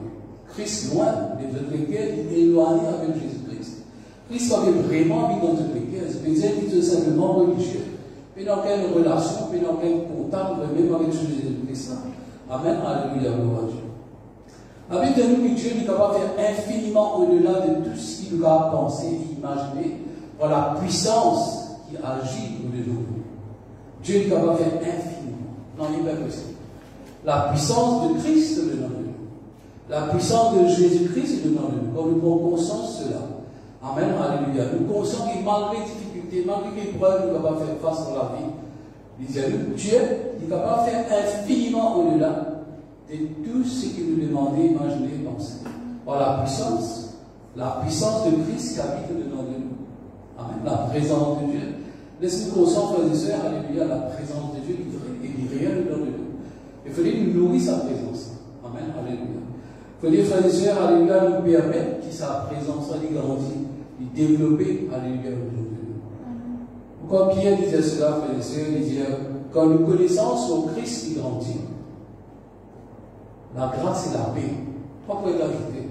Christ, loin des autres lesquels il est éloigné avec Jésus-Christ. Christ va vraiment vivre dans toutes lesquels. C'est-à-dire qu'il est simplement religieux. Mais dans quelle relation, mais dans quel contact, même avec Jésus-Christ. Amen, alléluia, gloire à Dieu. Avec nous que Dieu est capable de faire infiniment au-delà de tout ce qu'il va penser et imaginer par la puissance qui agit au-dedans de nous. Dieu est capable de faire infiniment. Non, il n'est pas possible. La puissance de Christ est dedans de nous. La puissance de Jésus-Christ est dedans de nous. Quand nous prenons conscience de cela. Amen, alléluia. Nous conscients que malgré les difficultés, malgré les épreuves, nous sommes capables de faire face dans la vie. Dieu est capable de faire infiniment au-delà de tout ce que nous demandons, imaginer, penser. Par la puissance de Christ qui habite dedans de nous. Amen. La présence de Dieu. Laissez-nous conscients, frères et sœurs, alléluia, la présence de Dieu qui est réelle dedans de nous. Il fallait nous nourrir sa présence. Amen. Alléluia. Il fallait, frères et sœurs, alléluia, nous permettre que sa présence soit grandie, de développer, alléluia, dedans de nous. Pourquoi Pierre disait cela, frères et sœurs, il disait, quand nous connaissons son Christ qui grandit, la grâce et la paix, pas pour être ajouté,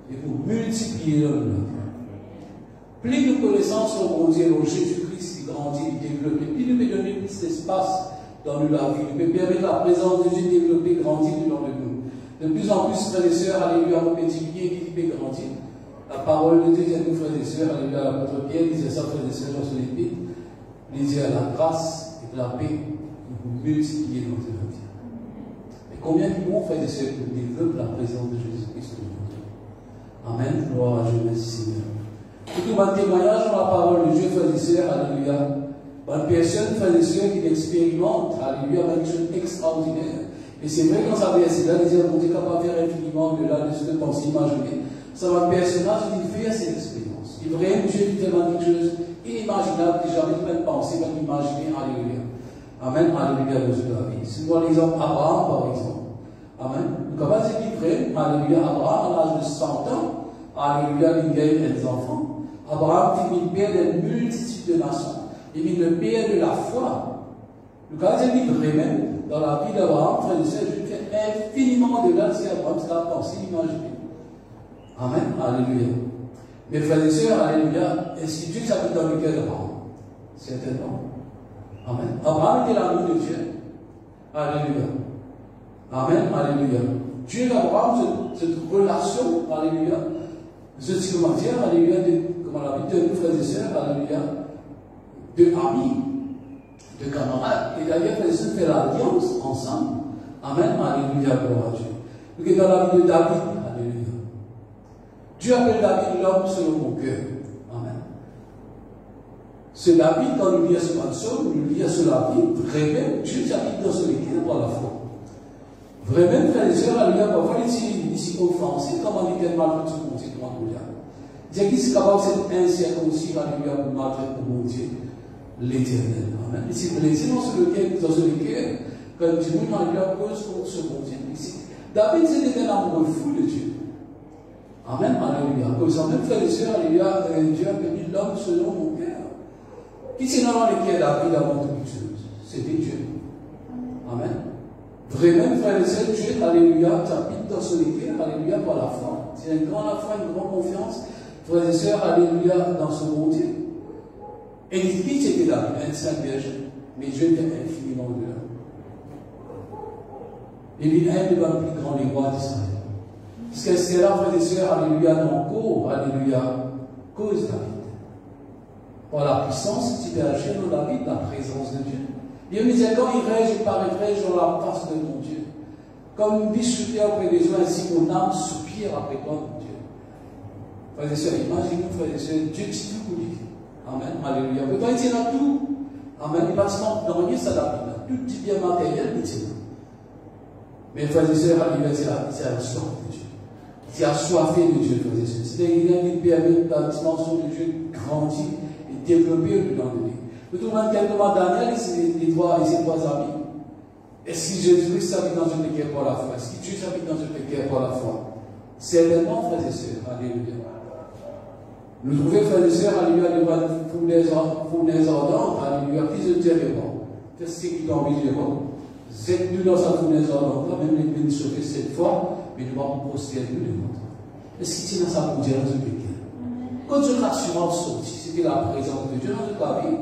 et pour multiplier dans nous. Plus nous connaissons son bon Dieu, Jésus-Christ qui grandit, qui développe, plus nous peut donner plus d'espace dans nous la vie, nous peut permettre la présence de Dieu de développer, grandir dans nous. De plus en plus, frères et sœurs, alléluia, nous multiplier, qui peut grandir. La parole de Dieu dit à nous, frères et sœurs, alléluia, l'apôtre Pierre disait ça, frères et sœurs, dans son épître, il disait la grâce et la paix pour multiplier dans notre vie. Combien de bons frères et sœurs développent la présence de Jésus-Christ aujourd'hui. Amen. Gloire à Dieu, merci Seigneur. Tout mon témoignage dans la parole de Dieu, frères et sœurs, alléluia. Une personne, frères et sœurs, qui expérimente, alléluia, quelque chose d'extraordinaire. Et c'est vrai quand ça vient, c'est là, on est capable de faire infiniment au-delà de ce que pensez, imaginer. Ça va un personnage qui fait cette expérience. Il vrai, Dieu fait tellement quelque chose inimaginable que jamais même pensé, même imaginer, alléluia. Amen, alléluia, de la vie. Si vous prenez l'exemple Abraham, par exemple. Amen. Nous avons dit vrai, alléluia, Abraham, à l'âge de 100 ans, alléluia, il gagne des enfants. Abraham fut le père d'une multitude de nations. Il est le père de la foi. Le gardien livre même, dans la vie d'Abraham, frère et sœur, je fais infiniment de ce qu'Abraham s'est pensé, imaginé. Amen, alléluia. Mes frères et sœurs, alléluia, est-ce que Dieu s'habite dans le cœur d'Abraham? Certainement. Amen. Abraham était l'ami de Dieu. Alléluia. Amen, alléluia. Dieu et Abraham, cette relation, alléluia, ce comment dire, alléluia, comme on l'a dit, de nos frères et sœurs, alléluia, de amis, de camarades, et d'ailleurs, frères et sœurs, fait l'alliance ensemble. Amen, alléluia, gloire à Dieu. Donc, dans la vie de David, alléluia. Dieu appelle David l'homme selon mon cœur. Amen. C'est David, quand nous lisons ce psaume, nous lisons sur la vie, vraiment, Dieu s'habite dans ce équilibre par la foi. Vraiment, frères et sœurs, alléluia, parfois, ici, en français, comment on dit qu'elle maltraite ce monde, comment on dit. C'est qui c'est capable de cette incirconcis, alléluia, pour maltraiter mon Dieu, l'éternel. Amen. Ici, plaisir dans ce cœur, quand Dieu nous alléluia, cause contre ce mon Dieu. Ici, David, c'était un amoureux fou de Dieu. Amen, alléluia. Comme ça, même frères et sœurs, alléluia, Dieu a béni l'homme selon mon cœur. Qui c'est dans le cœur David avant toute chose? C'était Dieu. Amen. Vraiment, frères et sœurs, Dieu, alléluia, t'habite dans son cœur, alléluia, par la foi. C'est une grande foi, une grande confiance, frères et sœurs, alléluia, dans son bon Dieu. Et qui c'était David, un saint berger, mais Dieu était infiniment au-delà. Il est un des plus grands rois d'Israël. Parce que c'est là, frères et sœurs, alléluia, non, alléluia, cause David. Par la puissance qui perchait dans David, la présence de Dieu. Il me disait, quand il règne, je paraîtrai sur la face de mon Dieu. Comme une biche soupire après les oies, ainsi mon âme soupire après toi, mon Dieu. Frères et sœurs, imaginez, frères et sœurs, Dieu dit tout pour lui. Amen, alléluia. Mais quand il tient dans tout, amen, les bâtiments, dans rien, ça l'a tout petit bien matériel, il tient. Mais frères et sœurs, alléluia, c'est la soif de Dieu. C'est assoiffé de Dieu, frères et sœurs. C'est quelqu'un qui permet que la dimension de Dieu grandit et développer dans le vie. Nous trouvons quelques mois Daniel et ses trois amis. Est-ce que Jésus-Christ s'habite dans une cœur par la foi? Est-ce que Dieu s'habite dans une cœur par la foi? Certainement, frères et sœurs, alléluia. Nous trouvons, frères et sœurs, alléluia, les fournaises ardentes, alléluia, qui se diront. Qu'est-ce qui est envie de dire? C'est nous dans sa fournaise ardente, même les bénis sauvés cette fois, mais nous allons prospérer tous les autres. Est-ce qu'il est dans sa boutique dans une cœur? Quand une assurance sortie, c'était la présence de Dieu dans notre vie.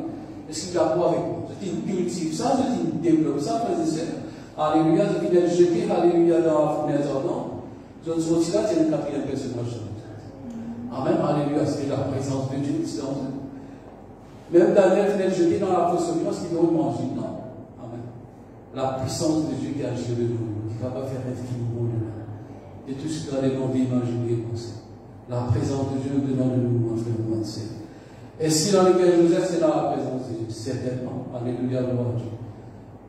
Est-ce qu'il a quoi avec nous? Je dis, cultive ça, je dis, développe ça, frères et sœurs. Alléluia, je viens jeter, alléluia, dans la fournaise ardente. Je ne suis pas là, c'est le quatrième personnage. Amen, alléluia, c'est la présence de Dieu qui est dans nous. Même Daniel venait jeter dans la fosse parce qu'il veut manger. Non. Amen. La puissance de Dieu qui agit de nous, qui va pas faire infiniment de là. Et tout ce qu'on a demandé, imaginer, penser. La présence de Dieu dedans de nous, mon frère, mon sœur. Et si dans lesquels Joseph, c'est dans la présence de Dieu, certainement. Alléluia, gloire à Dieu.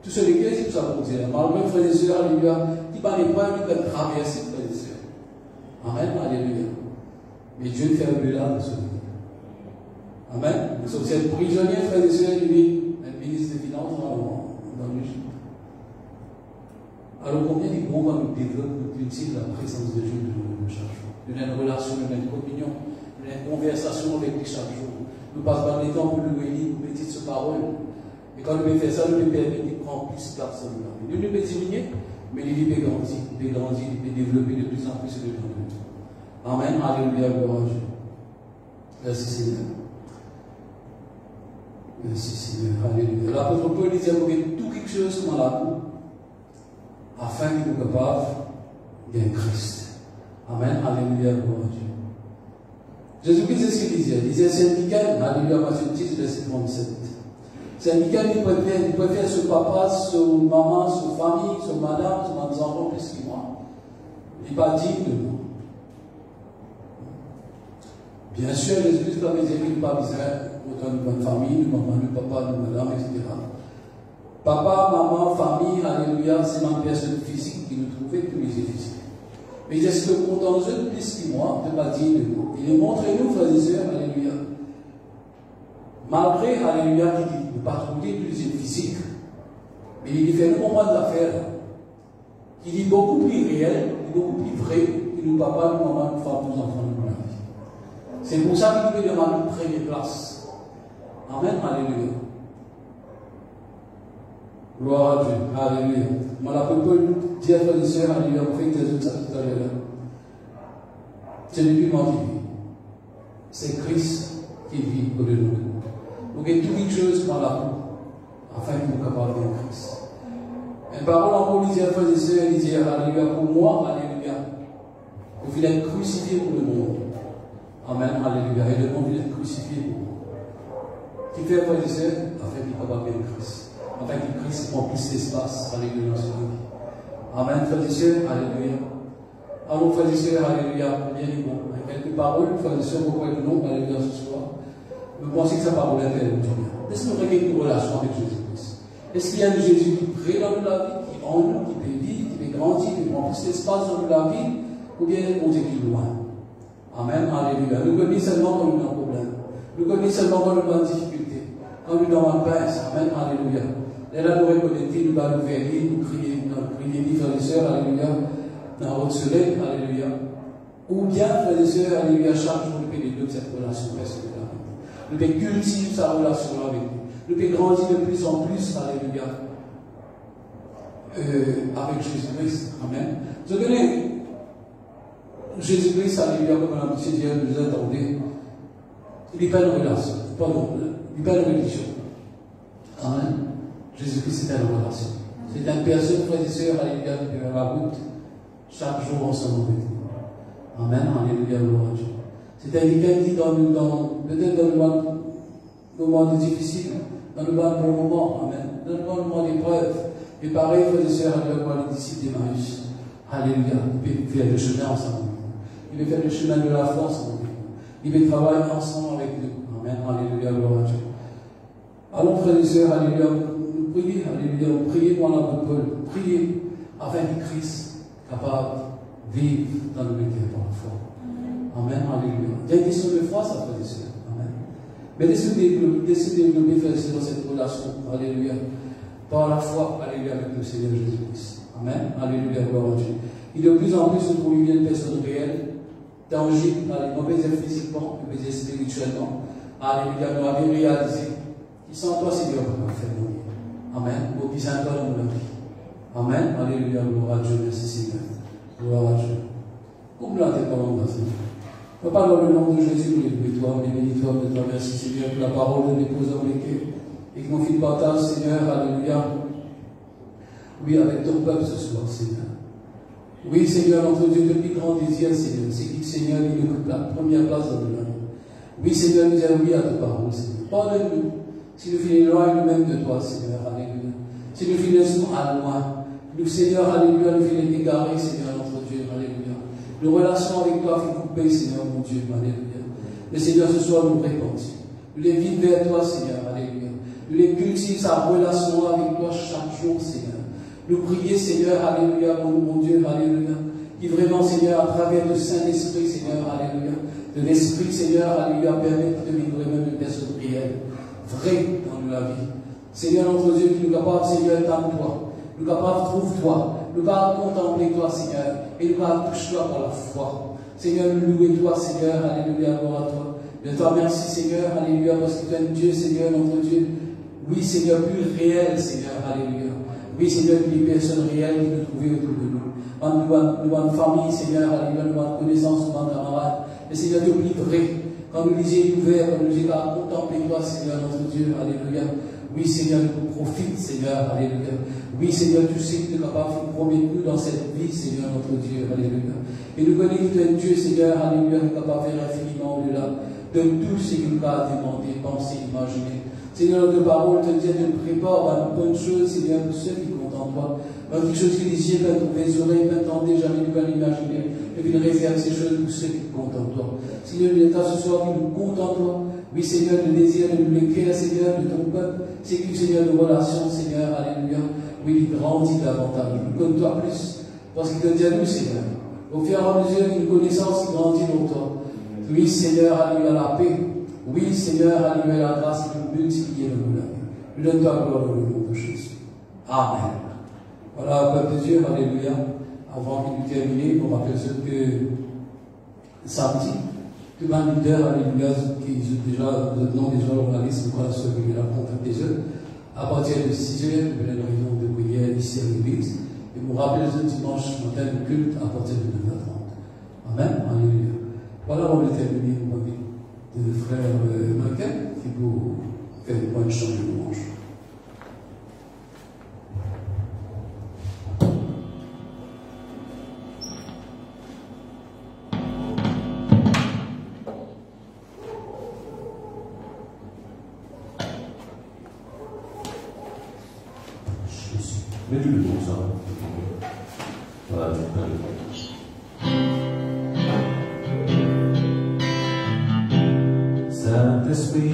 Tout ce lesquels, c'est tout ça pour dire. Malgré frères et sœurs, alléluia, qui par les points, qui peuvent traverser, frères et sœurs. Amen, alléluia. Mais Dieu fait au-delà de ce monde. Amen. Nous sommes ces prisonniers, frères et sœurs, il est un ministre des Finances dans l'Égypte. Alors combien de gros nous développent, nous cultivons la présence de Dieu de chaque jour. Nous avons une relation, nous avons une communion, nous avons une conversation avec lui chaque jour. Nous passons dans les temps pour nous réunir, pour méditer sur parole. Et quand nous pouvons faire ça, nous pouvons permettre de prendre plus de personnes. Nous ne pouvons diminuer, mais il peut grandir, il peut développer de plus en plus de temps. Amen, alléluia, gloire à Dieu. Merci Seigneur. Merci Seigneur, alléluia. L'apôtre Paul disait qu'il y a tout quelque chose comme la boue, afin qu'il nous capable d'un Christ. Amen, alléluia, gloire à Dieu. Jésus-Christ, c'est ce qu'il disait. Il disait, c'est Michael, alléluia, Matthieu 10, verset 37. C'est Michael qui préfère ce papa, ce maman, ce famille, ce madame, ce enfant plus que moi. Il n'est pas digne de moi. Bien sûr, Jésus-Christ va me dire qu'il n'est pas besoin autant de bonne famille, de maman, de papa, de madame, etc. Papa, maman, famille, alléluia, c'est ma personne physique qui nous trouvait tous les physiques. Mais est-ce que content eux plus que moi, de pas dire de moi. Il montre nous, frères et sœurs, alléluia. Malgré, alléluia, qu'il dit ne pas trouver plus physique, mais il fait nous comprendre l'affaire. Il est beaucoup plus réel, beaucoup plus vrai que nous, papa, nous, maman, nous, femmes, nous, enfants, nous, la vie. C'est pour ça qu'il peut demander une première place. Amen, alléluia. Gloire à Dieu. Alléluia. Moi, la peut dire, frères et sœurs, alléluia, vous faites des autres tout à l'heure. Ce n'est plus moi qui vis. C'est Christ qui vit au-delà de nous. Donc, il y a toutes les choses dans la roue, afin que nous capables de Christ. Une parole encore, il dit, frères et sœurs, il dit, alléluia, pour moi, alléluia. Vous voulez être crucifié pour le monde. Amen, alléluia. Et le monde voulait être crucifié pour vous. Qui fait, frères et sœurs, afin qu'il soit bien Christ. Afin que Christ remplisse l'espace, alléluia, dans ce monde. Amen, frères et sœurs, alléluia. Alors, frères et sœurs, alléluia, bien et bon. Quelques paroles, frères et sœurs, pourquoi que non, alléluia, ce soir. Vous pensez que sa parole est telle du bien. Est-ce que nous avons une relation avec Jésus-Christ? Est-ce qu'il y a un Jésus qui prie dans la vie, qui en nous, qui peut vivre, qui peut grandir, qui remplisse l'espace dans la vie, ou bien on est plus loin? Amen, alléluia. Nous connaissons seulement quand nous avons un problème. Nous connaissons seulement quand nous avons une difficulté. Quand nous avons un pince, amen, alléluia. Et là, nous reconnecter, nous allons nous veiller, nous crier, frères et sœurs, alléluia, dans votre soleil, alléluia. Ou bien, frères et sœurs, alléluia, chaque jour, nous pouvons de cette relation personnelle. Nous pouvons cultiver sa relation avec nous. Nous pouvons grandir de plus en plus, alléluia, avec Jésus-Christ. Amen. Vous connaissez Jésus-Christ, alléluia, comme la monsieur Dieu nous attendait. Il n'est pas une relation. Pardon, il n'est pas une religion. Amen. Jésus-Christ, c'est une relation. C'est une personne, frères et sœurs, alléluia, qui fait la route chaque jour ensemble avec nous. Amen, alléluia, gloire à Dieu. C'est quelqu'un qui, peut-être dans le moment difficile, dans le bon moment, amen, dans le bon moment d'épreuve, et pareil, frères et sœurs, alléluia, comme les disciples d'Emmaüs. Alléluia, il peut faire le chemin ensemble. Il peut faire le chemin de la foi ensemble. Il peut travailler ensemble avec nous. Amen, alléluia, gloire à Dieu. Allons, frères et sœurs, alléluia, nous prions, alléluia, nous prions pour l'apôtre Paul, priez afin que Christ capable de vivre dans le cœur par la foi. Amen, alléluia. Il y a une question de foi, ça, frères et sœurs. Amen. Mais laissez-nous développer, frères et sœurs, dans cette relation, alléluia, par la foi, alléluia, avec le Seigneur Jésus-Christ. Amen, alléluia, gloire à Dieu. Il de plus en plus, nous voulons une personne réelle, tangible, alléluia, pas dire physiquement, mais dire spirituellement. Alléluia, nous avons réalisé. Qui sans toi, Seigneur, on va faire mourir. Amen. Au plus sans toi, nous l'avons dit. Amen. Alléluia, gloire à Dieu, merci Seigneur. Gloire à Dieu. Comme là, tes paroles, Seigneur. Papa, dans le nom de Jésus, nous les bénissons, de toi, merci Seigneur, pour la parole de l'épouse dans les cœurs. Et que mon fils partage, Seigneur, alléluia. Oui, avec ton peuple ce soir, Seigneur. Oui, Seigneur, notre Dieu, le plus grand désir, Seigneur, c'est qu'il, Seigneur, il occupe la première place dans le monde. Oui, Seigneur, nous disons oui à ta parole, Seigneur. Pardonne-nous. Si nous finissons loin nous-mêmes de toi, Seigneur, alléluia. Si nous finissons à loin, nous, Seigneur, alléluia, nous finissons égarés, Seigneur, notre Dieu, alléluia. Nos relations avec toi sont coupées, Seigneur, mon Dieu, alléluia. Mais Seigneur, ce soir, nous répondons. Nous les vivons vers toi, Seigneur, alléluia. Nous les cultivons sa relation avec toi chaque jour, Seigneur. Nous prions, Seigneur, alléluia, mon Dieu, alléluia. Qui vraiment, Seigneur, à travers le Saint-Esprit, Seigneur, alléluia. De l'Esprit, Seigneur, alléluia, permettre de vivre même une personne réelle. Vrai dans la vie. Seigneur, notre Dieu, qui nous capable, Seigneur, d'aime-toi. Nous capable, trouve-toi. Nous capable, contempler toi, Seigneur. Et nous capable, touche-toi par la foi. Seigneur, nous louer toi, Seigneur. Alléluia, gloire à toi. De toi, merci, Seigneur. Alléluia, parce que tu es un Dieu, Seigneur, notre Dieu. Oui, Seigneur, plus réel, Seigneur. Alléluia. Oui, Seigneur, que les personnes réelles qui nous trouvent autour de nous. Nous avons une famille, Seigneur. Alléluia, nous avons une connaissance, nous avons un camarade. Mais Seigneur, tu oublies vrai. Quand nous lisons ouvert, quand nous lisons à contempler toi, Seigneur, notre Dieu, alléluia. Oui, Seigneur, nous profite, Seigneur, alléluia. Oui, Seigneur, tu sais que tu es capable de promettre nous dans cette vie, Seigneur, notre Dieu, alléluia. Et nous connaissons que tu es Dieu, Seigneur, alléluia, nous capable de faire infiniment au-delà de tout ce que nous avons demandé, penser, imaginer. Seigneur, notre parole te dit, tu prépares à une bonne chose, Seigneur, pour ceux qui comptent en toi. Quelque chose que les yeux peuvent trouver, les oreilles peuvent entendre, jamais nous peuvent l'imaginer. Et puis, nous réserve ces choses pour ceux qui comptent en toi. Seigneur, il est à ce soir qui nous compte en toi. Oui, Seigneur, le désir de nous l'écrire, Seigneur, de ton peuple. C'est que, Seigneur, de relations, Seigneur, alléluia. Oui, il grandit davantage. Nous connaissons toi plus. Parce qu'il te dit à nous, Seigneur. Au fur et à mesure qu'une connaissance qui grandit dans toi. Oui, Seigneur, alléluia, la paix. Oui, Seigneur, alléluia, la grâce qui nous multiplie le monde. Nous donne toi gloire au nom de Jésus. Amen. Voilà, peuple de Dieu, alléluia. Avant qu'il nous termine, on rappelle ce que samedi, tout le leader, alléluia, qui déjà, maintenant déjà, on a laissé quoi, ceux qui la contacté eux. à partir de 6 heures, nous avons une réunion de prière ici à l'église. Et vous rappelez le dimanche matin le culte à partir de 9h30. Amen. Alléluia. Voilà, on va terminer de frère Michael qui vous fait le point de chant de louange.
Mais tu le bon ça. Voilà, tu peux aller. Saint-Esprit,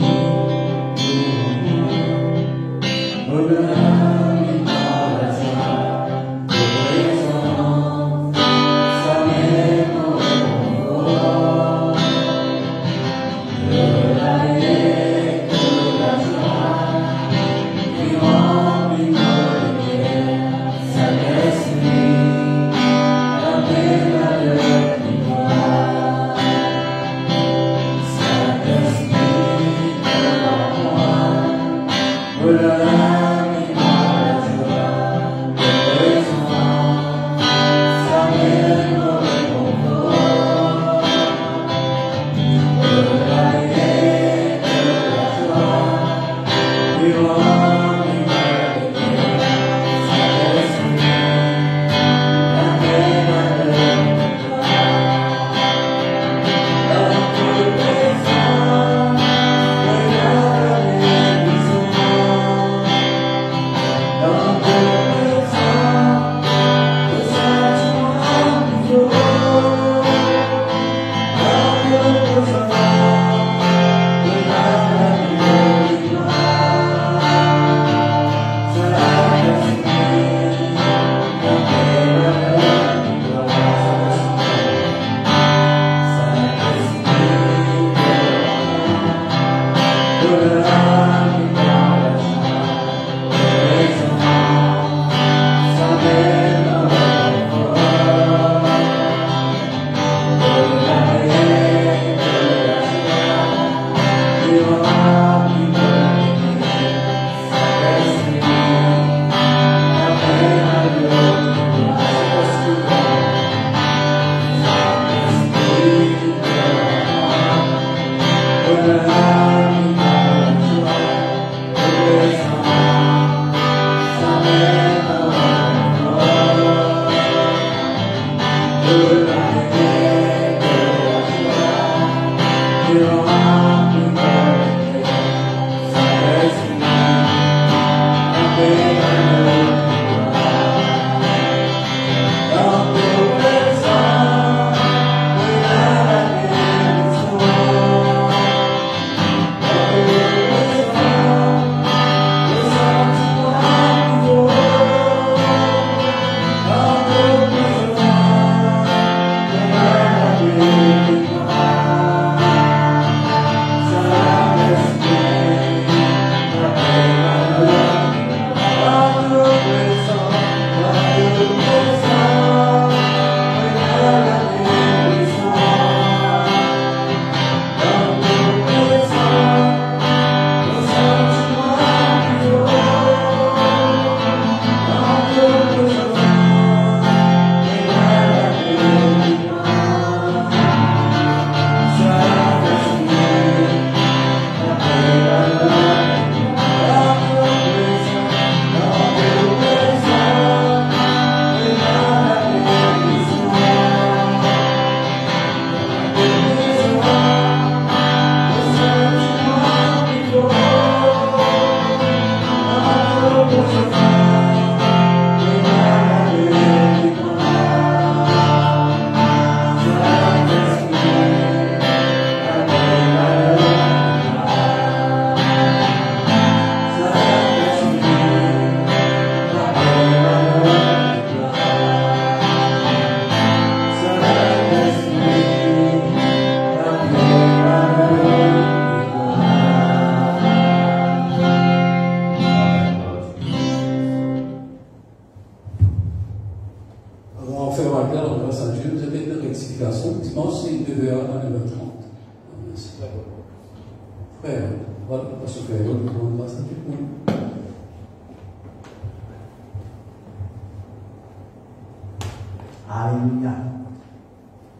Alléluia.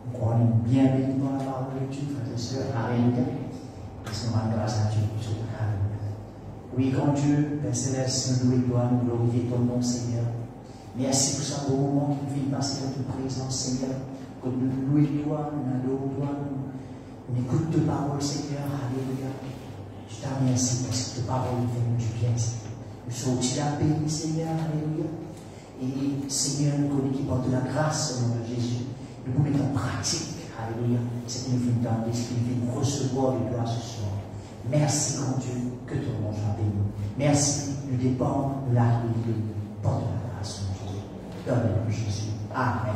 Nous croyons bien bénis dans la parole de Dieu, frères et sœurs. Alléluia. Parce qu'on rend grâce à Dieu pour tout. Alléluia. Oui, grand Dieu, Père Céleste, nous louons toi, nous glorifions ton nom, Seigneur. Merci pour ce beau moment qui vient passer dans ta présence, Seigneur. Que nous louons toi, nous adorons toi, nous écoutons ta parole, Seigneur. Alléluia. Je te remercie parce que ta parole fait nous du bien, Seigneur. Nous sommes la paix, Seigneur. Alléluia. Et Seigneur, nous connaissons qui porte la grâce au nom de Jésus. Nous pouvons mettre en pratique. Alléluia. C'est une fin dans l'esprit, nous recevoir de toi ce soir. Merci, grand Dieu, que ton nom soit béni. Merci, nous dépendons de la réalité. Porte la grâce, mon Jésus. Dans le nom de Jésus. Amen.